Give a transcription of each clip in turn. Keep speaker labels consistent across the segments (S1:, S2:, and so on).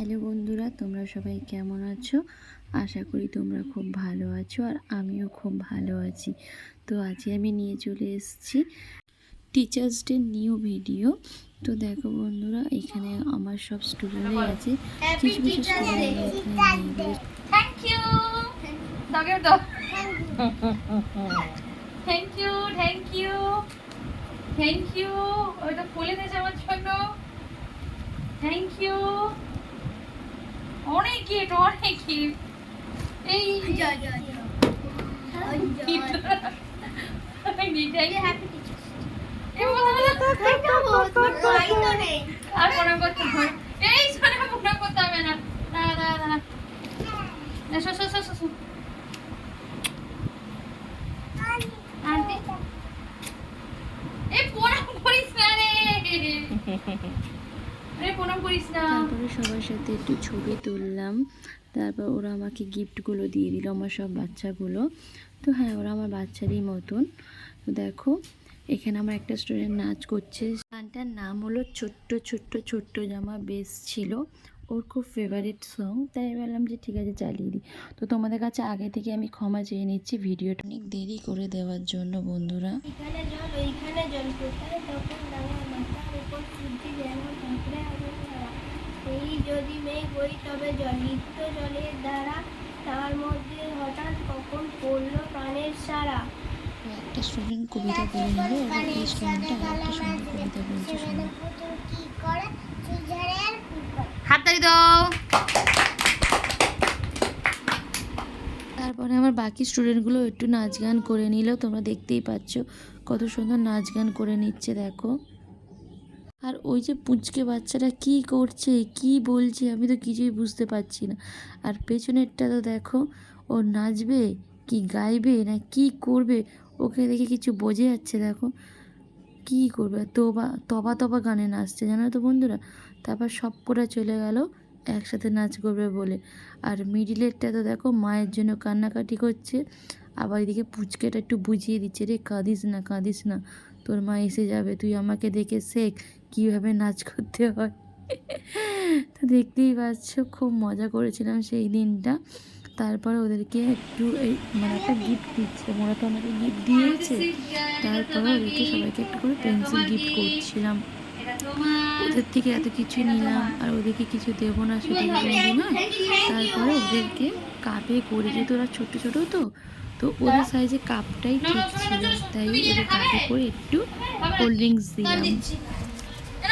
S1: Hello বন্ধুরা, তোমরা সবাই কেমন আছো? আশা করি তোমরা খুব ভালো আছো আর আমিও খুব ভালো আছি। তো আজকে আমি নিয়ে চলে এসেছি টিচার্স ডে নিউ ভিডিও। তো দেখো বন্ধুরা, এখানে আমার সব স্টুডেন্টই আছে, কিছু কিছু স্টুডেন্ট এখানে নেই।
S2: থ্যাংক ইউ দাও দাও thank you thank you thank you ওটা খুলে দিয়েছে আমার জন্য। থ্যাংক ইউ, অনেক গিফট অনেক গিফট। এই আর মনে করতে হবে, এই শোনে মনে করতে হবে না। আন্টি এই প্রণাম করিস না রে, প্রণাম করিস না।
S1: তারপরে সবার সাথে একটু ছবি তুললাম। তারপর ওরা আমাকে গিফটগুলো দিয়ে দিল, আমার সব বাচ্চাগুলো। তো হ্যাঁ, ওরা আমার বাচ্চারই মতন। তো দেখো, এখানে আমার একটা স্টুডেন্ট নাচ করছে। গানটার নাম হলো ছোট্ট ছোট্ট ছোট্ট জামা, বেশ ছিল। ওর খুব ফেভারিট সং, তাই বললাম যে ঠিক আছে চালিয়ে দিই। তো তোমাদের কাছে আগে থেকে আমি ক্ষমা চেয়ে নিচ্ছি ভিডিওটা অনেক দেরি করে দেওয়ার জন্য বন্ধুরা।
S3: এখানে জল ওইখানে জল, কোথায় তখন ডাঙা মাথার উপর সূর্যি যেন ঝাঁকড়ে আগুন ধরা। এই যদি মেঘ বই তবে জল, লিপ্ত জলের ধারা, তার মধ্যে হঠাৎ কখন পড়লো প্রাণের সারা।
S1: একটা স্টুডেন্ট কবিতা বলে নিল, এবার এই স্টুডেন্টটা আরেকটা সুন্দর কবিতা বলছে, শোনো।
S2: হাততালি দাও।
S1: তারপরে আমার বাকি স্টুডেন্টগুলো একটু নাচ গান করে নিল। তোমরা দেখতেই পাচ্ছ কত সুন্দর নাচ গান করে নিচ্ছে, দেখো। আর ওই যে পুচকে বাচ্চাটা কি করছে, কি বলছে, আমি তো কিছুই বুঝতে পারছি না। আর পেছনেরটা তো দেখো, ও নাচবে কি গাইবে না কি করবে, ওকে দেখে কিছু বোঝা যাচ্ছে। দেখো কি করবে, তোবা তবা তবা গানে নাচছে, জানো তো বন্ধুরা। তারপর সব করে চলে গেল একসাথে নাচ করবে বলে। আর মিডিলেরটা তো দেখো মায়ের জন্য কান্নাকাটি করছে। আবার এদিকে পুচকেটা একটু বুঝিয়ে দিচ্ছে, রে কাঁদিস না কাঁদিস না, তোর মা এসে যাবে, তুই আমাকে দেখে শেখ কীভাবে নাচ করতে হয়। তো দেখতেই পাচ্ছ খুব মজা করেছিলাম সেই দিনটা। তারপরে ওদেরকে একটু মানে একটা গিফট দিচ্ছে, ওরা তো আমাকে গিফট দিয়েছে। তারপরে ওদেরকে সবাইকে একটু করে পেন্সিল গিফট করছিলাম। ওদের থেকে এত কিছু নিলাম আর ওদেরকে কিছু দেবো না সেটা বলবো না। তারপরে ওদেরকে কাপে করে, যেহেতু ওরা ছোটো ছোটো তো ওদের সাইজে কাপটাই ঠিক ছিল, তাই ওদের কাপে করে একটু কোল্ড ড্রিঙ্কস দিলাম।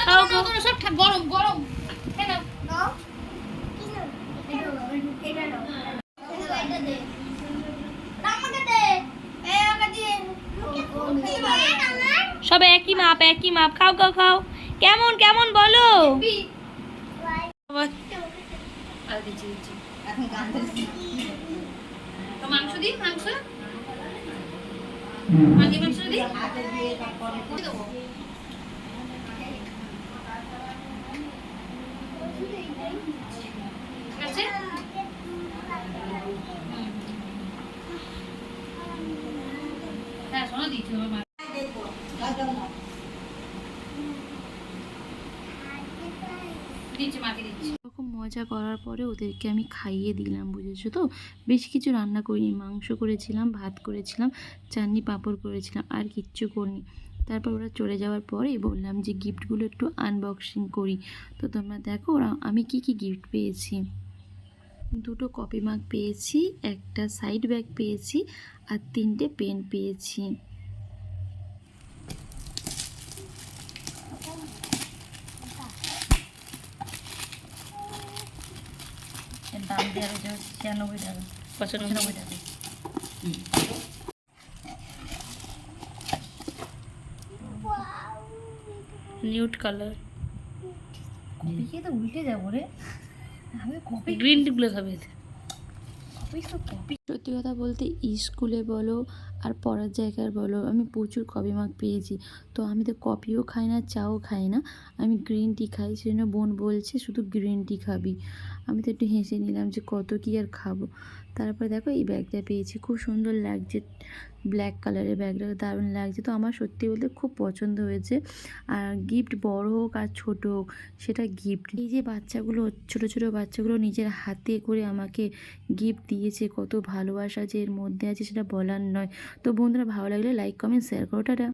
S2: সব গরম গরম সব একই মাপ একই মাপ। খাও খাও খাও, কেমন কেমন বলো। মাংস দিই, মাংস মাংস দিই। ঠিক আছে, হ্যাঁ শোনো দিচ্ছি দিচ্ছি মাকে দিচ্ছি।
S1: এরকম মজা করার পরে ওদেরকে আমি খাইয়ে দিলাম, বুঝেছো তো। বেশি কিছু রান্না করিনি, মাংস করেছিলাম, ভাত করেছিলাম, চাটনি পাঁপড় করেছিলাম, আর কিচ্ছু করিনি। তারপর ওরা চলে যাওয়ার পরে বললাম যে গিফটগুলো একটু আনবক্সিং করি। তো তোমরা দেখো ওরা আমি কি কি গিফট পেয়েছি। দুটো কপি মাগ পেয়েছি, একটা সাইড ব্যাগ পেয়েছি, আর 3টে পেন পেয়েছি।
S2: দাম দেওয়া হয়েছে 96 টাকা, 95 টাকা। Nude colour. কপি খেয়ে তো উল্টে যাবো রে, আমি কপি গ্রিন গুলো খাবে। কপি তো কপি।
S1: সত্যি কথা বলতে স্কুলে বলো আর পড়ার জায়গায় বলো আমি প্রচুর কফি মাগ পেয়েছি। তো আমি তো কফিও খাই না, চাও খাই না, আমি গ্রিন টি খাই। সেজন্য বোন বলছে শুধু গ্রিন টি খাবি। আমি তো একটু হেসে নিলাম যে কত কী আর খাবো। তারপরে দেখো এই ব্যাগটা পেয়েছি, খুব সুন্দর লাগছে, ব্ল্যাক কালারের ব্যাগটা দারুণ লাগছে। তো আমার সত্যি বলতে খুব পছন্দ হয়েছে। আর গিফট বড় হোক আর ছোট হোক সেটা গিফট। এই যে বাচ্চাগুলো, ছোট ছোট বাচ্চাগুলো নিজের হাতে করে আমাকে গিফট দিয়েছে, কত ভালোবাসা যে এর মধ্যে আছে সেটা বলার নয়। তো বন্ধুরা, ভালো লাগলে লাইক কমেন্ট শেয়ার করো, টাটা।